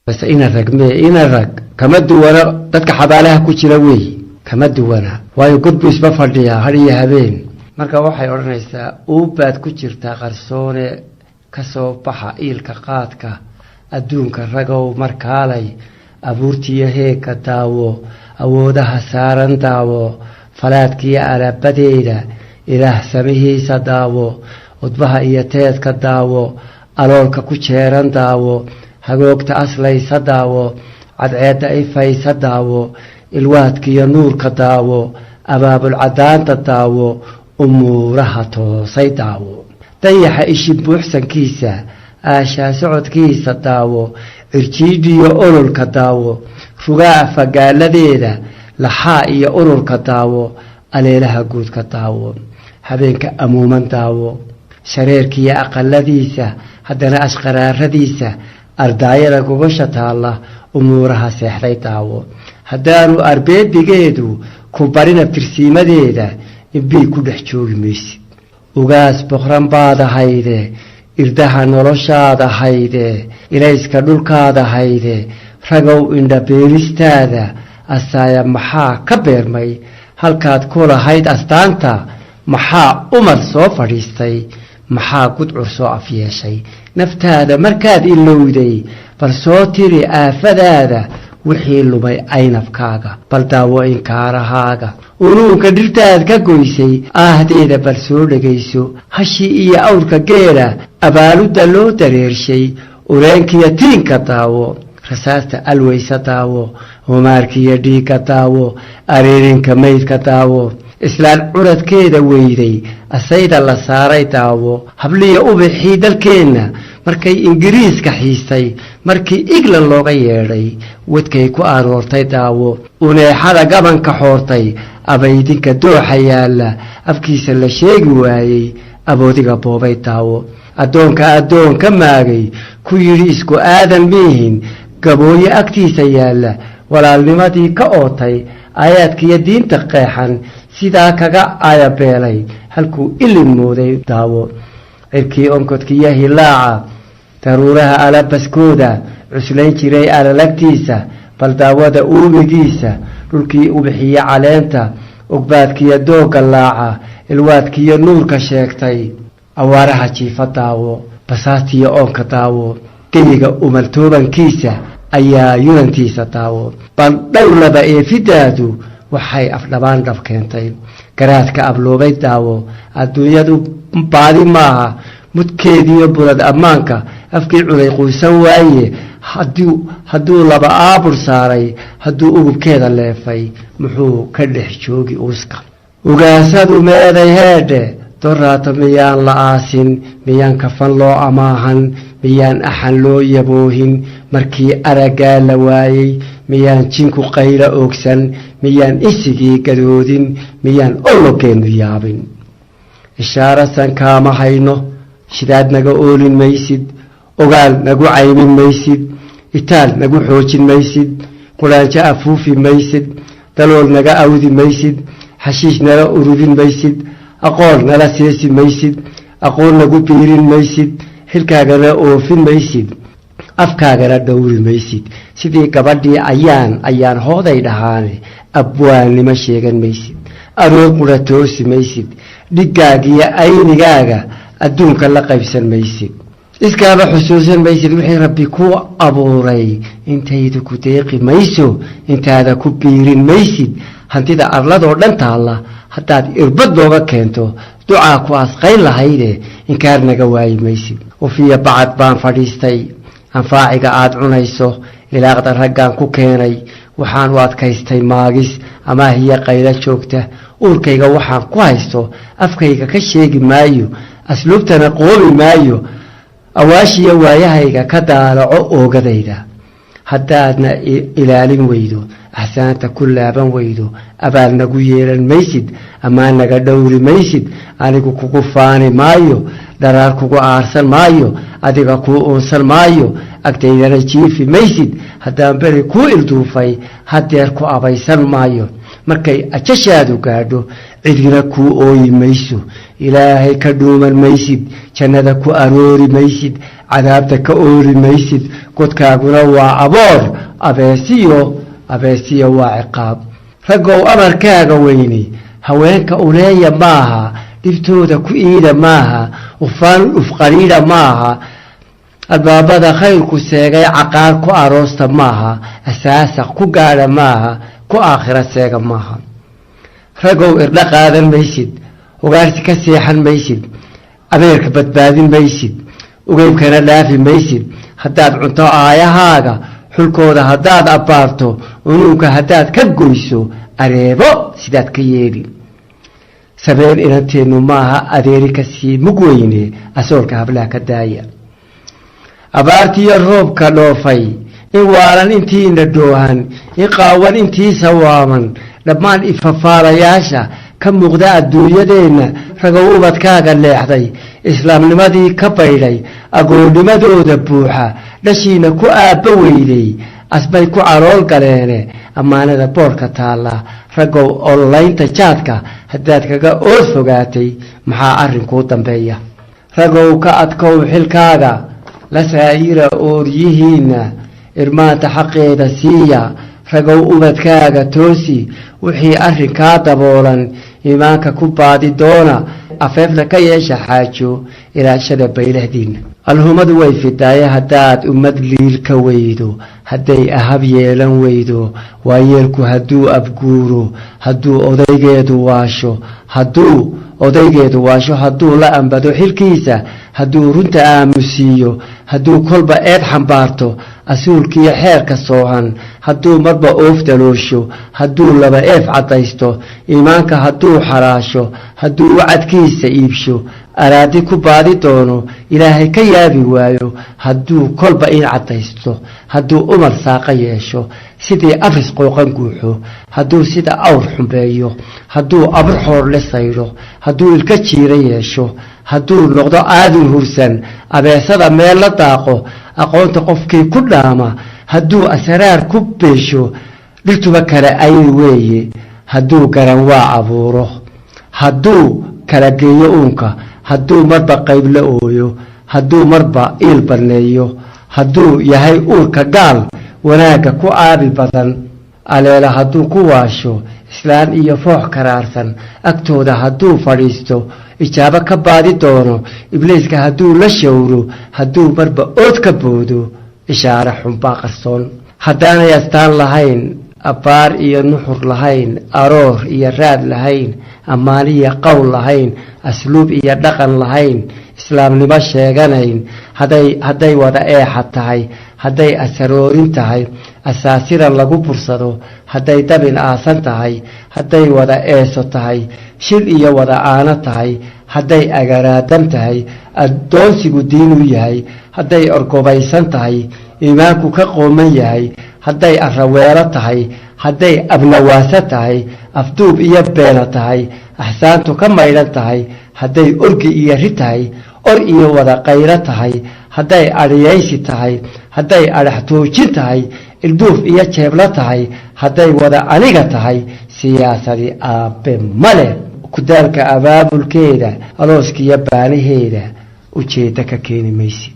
بس إن الرق كمد ورا تتك حبالها كتيروي كمد ورا ويقد بسبب فرديا هريه هبين marka waxay oranaysaa uu baad ku jirtaa qarsoone ka soo baxa ilka qaadka adduunka ragow markaalay abuurtiyo heeka daawo awoodaha saaran daawo falaadkiyo alaabadeeda ilaah samihiisa daawo udbaha iyo teedka daawo aloolka ku jeeran daawo hagoogta aslaysa daawo cadceedda ifaysa daawo ilwaadkiyo nuurka daawo abaabul cadaanta daawo umuuraha toosay daawo dayaxa ishi buuxsankiisa aashaa socodkiisa daawo irjiidhiyo ololka daawo rugaa fagaaladeeda laxaa iyo ururka daawo aleelaha guudka daawo habeenka amuuman daawo shareerkiyo aqaladiisa haddana ashqaraaradiisa ardaayada gogosha taalla umuuraha seexday daawo haddaanu arbeebigeedu ku barina tirsiimadeeda inbii ku dhex joogi maysid ugaas boqran baad ahayde irdaha noloshaada hayde ilayska dhulkaada hayde ragow indha beeristaada asaaya maxaa ka beermay halkaad ku lahayd astaanta maxaa umar soo fadhiistay maxaa gudcur soo afyeeshay naftaada markaad ilowday bal soo tiri aafadaada wixii lumay aynafkaaga bal daawo inkaarahaaga unuunka dhirtaad ka goysay aahdeeda bal soo dhegayso hashi iyo awrka geela abaaludda loo dareershay ureenkiyo tiinka daawo rasaasta alwaysa daawo humaarkiyo dhiigga daawo areerinka maydka daawo islaan curadkeeda weyday asayda la saaray daawo habliya ubixii dalkeenna markay ingiriiska xiistay markii England looga yeedhay wadkay ku aroortay daawo uneexada gabanka xoortay abaydinka dooxa yaala afkiisa la sheegi waayay aboodiga boobay daawo addoonka maagay ku yiri isku aadan mihin gabooye agtiisa yaala walaalnimadii ka ootay aayaadkiyo diinta qeexan sidaa kaga aayabeelay halkuu ilin mooday daawo cirkii onkodkiyo hilaaca daruuraha alabaskooda cuslayn jiray alalagtiisa bal daawada uumigiisa dhulkii u bixiye caleenta ogbaadkiyo doogga laaca ilwaadkiyo nuurka sheegtay awaaraha jiifa daawo basaastiyo oonka daawo geyiga umaltoobankiisa ayaa yunantiisa daawo bal dhowrlaba eefidaadu waxay afdhabaan dhab keentay garaadka abloobay daawo adduunyadu baadi maaha mudkeediyo bulad ammaanka afkii cunay quusan waaye hadduu laba aabur saaray hadduu ugubkeeda leefay muxuu ka dhex joogi uuska ugaasadu meeday heedhe doraato miyaan la aasin miyaan kafan loo amaahan miyaan axan loo yaboohin markii araggaa la waayey miyaan jinku qayla oogsan miyaan isigii gadoodin miyaan ologeennu yaabin ishaarasan kaama hayno shidaad naga oolin maysid ogaal nagu caymin maysid itaal nagu xoojin maysid quraanjo afuufi maysid dalool naga awdi maysid xashiish nala urudin maysid aqoon nala seesi maysid aqoon nagu biirin maysid xilkaagana oofin maysid afkaagana dhowri maysid sidii gabadhii ayaan hooday dhahaane abwaannimo sheegan maysid aroor qura toosi maysid dhiggaagiyo aynigaaga adduunka la qaybsan maysid iskaaba xusuusan maysid wixii rabbi ku abuuray intayda ku deeqi mayso intaada ku biirin maysid hantida arladoo dhan taalla haddaad irbad looga keento ducaa ku asqayn lahayde inkaar naga waayi maysid wafiya bacad baan fadhiistay anfaaciga aad cunayso ilaaqda raggaan ku keenay waxaan u adkaystay maagis amaahiya qayla joogta uurkayga waxaan ku haysto afkayga ka sheegi maayo asluubtana qoobi maayo awaashiya waayahayga ka daalaco oogadayda haddaadna ilaalin weydo axsaanta ku laaban weydo abaal nagu yeelan maysid ammaan naga dhowri maysid anigu kugu faani maayo dharaar kugu aarsan maayo adiga kuu uunsan maayo agtaydana jiifi maysid haddaan beri kuu ilduufay hadeer ku abaysan maayo markay ajashaadu gaadho cidina kuu ooyi mayso ilaahay ka dhuuman maysid jannada ku aroori maysid cadaabta ka oori maysid godkaaguna waa aboor abeesiyo waa ciqaab raggow amarkaaga weyni haweenka uleeya maaha dhibtooda ku iida maaha ufqaliidha maaha albaabada khayrku seegay caqaar ku aroosta maaha asaasaq ku gaadha maaha ku aakhira seega maaha raggow irdha qaadan maysid ugaarsi ka seexan maysid abeerka badbaadin maysid ugeybkana dhaafi maysid haddaad cunto aayahaaga xulkooda haddaad abbaarto unuunka haddaad ka goyso areebo sidaad ka yeeli sabeen inanteennu maaha adeeri ka sii mug weyne asoolka hablaha ka daaya abaartiiyo roobka dhoofay in waalan intiina dhoohan in qaawan intiisa waaman dhammaan ifafaalayaasha ka muuqda adduunyadeenna ragow ubadkaaga leexday islaamnimadii ka baydhay agoonnimadooda buuxa dhashiina ku aabba weyday asbay ku calool galeene ammaanada boorka taalla ragow ololaynta jaadka haddaad kaga ood fogaatay maxaa arrinkuu dambeeya ragow ka adkow xilkaaga la saayira ooryihiinna irmaanta xaqeeda siiya ragow ubadkaaga toosi wixii arrinkaa daboolan iimaanka ku baadi doona afeefna ka yeesha xaajo ilaashada baylahdiinna alhumadu way fidaaye haddaad ummad liil ka weydo hadday ahab yeelan weydo waayeelku hadduu abguuro hadduu odaygeedu waasho hadduu la ambado xilkiisa hadduu runta aamusiiyo hadduu kolba eed xambaarto asuulkiiyo xeerka soohan hadduu marba oof daloosho hadduu laba eef caddaysto iimaanka hadduu xaraasho hadduu wacadkiisa iibsho araadi ku baadi doono ilaahay ka yaabi waayo hadduu kolba in caddaysto hadduu umar saaqa yeesho sidii afris qooqan guuxo hadduu sida awr xumbeeyo hadduu abr xoorle saydho hadduu ilka jiira yeesho hadduu noqdo aadin hursan abeesada meel la daaqo aqoonta qofkii ku dhaama hadduu asraar ku beesho dhirtuba kale ayay weeye hadduu garan waa abuuro hadduu kala geeyo uunka hadduu marba qayb la ooyo hadduu marba iil banneeyo hadduu yahay uurka gaal wanaagga ku aabi badan aleela hadduu ku waasho islaan iyo foox karaarsan agtooda hadduu fadhiisto ijaabo ka baadi doono ibliiska hadduu la shawro hadduu marba ood ka boodo ishaare xunbaa qarsoon haddaanay astaan lahayn abbaar iyo nuxur lahayn aroor iyo raad lahayn ammaan iyo qowl lahayn asluub iyo dhaqan lahayn islaamnimo sheeganayn hadday wada eexa tahay hadday asaroorin tahay asaasiran lagu bursado hadday dabin aasan tahay hadday wada eeso tahay shil iyo wada aano tahay hadday agaraadan tahay addoonsigu diinu yahay hadday orgobaysan tahay iimaanku ka qooman yahay hadday arraweelo tahay hadday abnawaaso tahay afduub iyo beena tahay axsaantu ka maydhan tahay hadday orgi iyo ri tahay or iyo wada qaylo tahay hadday adhiyaysi tahay hadday adhax toojin tahay ilduuf iyo jeeblo tahay hadday wada aniga tahay siyaasadi aabbe male kudaalka abaabulkeeda alooskiyo baanaheeda ujeeddo ka keeni maysid